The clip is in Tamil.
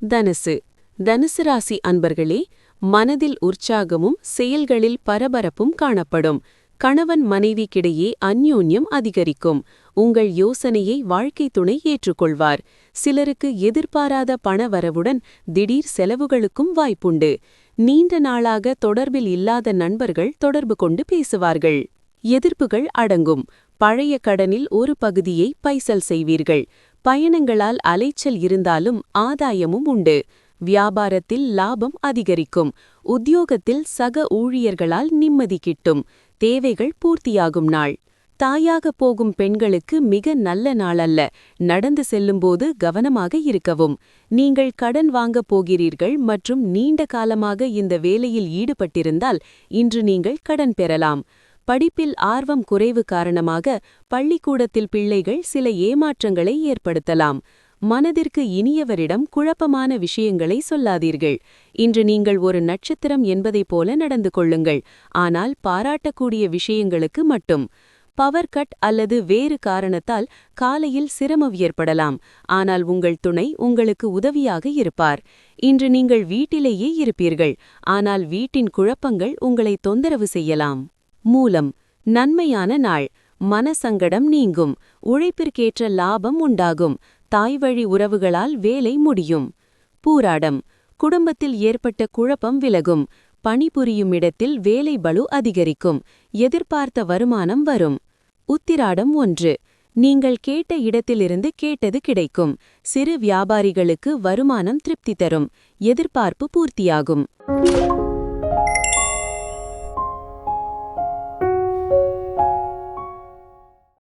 தனுசு தனுசு ராசி அன்பர்களே, மனதில் உற்சாகமும் செயல்களில் பரபரப்பும் காணப்படும். கணவன் மனைவிக்கிடையே அந்யோன்யம் அதிகரிக்கும். உங்கள் யோசனையை வாழ்க்கை துணை ஏற்றுக்கொள்வார். சிலருக்கு எதிர்பாராத பணவரவுடன் திடீர் செலவுகளுக்கும் வாய்ப்புண்டு. நீண்ட நாளாக தொடர்பில் இல்லாத நண்பர்கள் தொடர்பு கொண்டு பேசுவார்கள். எதிர்ப்புகள் அடங்கும். பழைய கடனில் ஒரு பகுதியை பைசல் செய்வீர்கள். பயணங்களால் அலைச்சல் இருந்தாலும் ஆதாயமும் உண்டு. வியாபாரத்தில் லாபம் அதிகரிக்கும். உத்தியோகத்தில் சக ஊழியர்களால் நிம்மதி கிட்டும். தேவைகள் பூர்த்தியாகும் நாள். தாயாக போகும் பெண்களுக்கு மிக நல்ல நாளல்ல. நடந்து செல்லும்போது கவனமாக இருக்கவும். நீங்கள் கடன் வாங்கப் போகிறீர்கள் மற்றும் நீண்ட காலமாக இந்த வேலையில் ஈடுபட்டிருந்தால் இன்று நீங்கள் கடன் பெறலாம். படிப்பில் ஆர்வம் குறைவு காரணமாக பள்ளிக்கூடத்தில் பிள்ளைகள் சில ஏமாற்றங்களை ஏற்படுத்தலாம். மனதிற்கு இனியவரிடம் குழப்பமான விஷயங்களை சொல்லாதீர்கள். இன்று நீங்கள் ஒரு நட்சத்திரம் என்பதைப் போல நடந்து கொள்ளுங்கள், ஆனால் பாராட்டக்கூடிய விஷயங்களுக்கு மட்டும். பவர் கட் அல்லது வேறு காரணத்தால் காலையில் சிரமம் ஏற்படலாம், ஆனால் உங்கள் துணை உங்களுக்கு உதவியாக இருப்பார். இன்று நீங்கள் வீட்டிலேயே இருப்பீர்கள், ஆனால் வீட்டின் குழப்பங்கள் உங்களை தொந்தரவு செய்யலாம். மூலம் நன்மையான நாள். மனசங்கடம் நீங்கும். உழைப்பிற்கேற்ற லாபம் உண்டாகும். தாய்வழி உறவுகளால் வேலை முடியும். பூராடம் குடும்பத்தில் ஏற்பட்ட குழப்பம் விலகும். பணிபுரியும் இடத்தில் வேலை பளு அதிகரிக்கும். எதிர்பார்த்த வருமானம் வரும். உத்திராடம் 1 நீங்கள் கேட்ட இடத்திலிருந்து கேட்டது கிடைக்கும். சிறு வியாபாரிகளுக்கு வருமானம் திருப்தி தரும். எதிர்பார்ப்பு பூர்த்தியாகும்.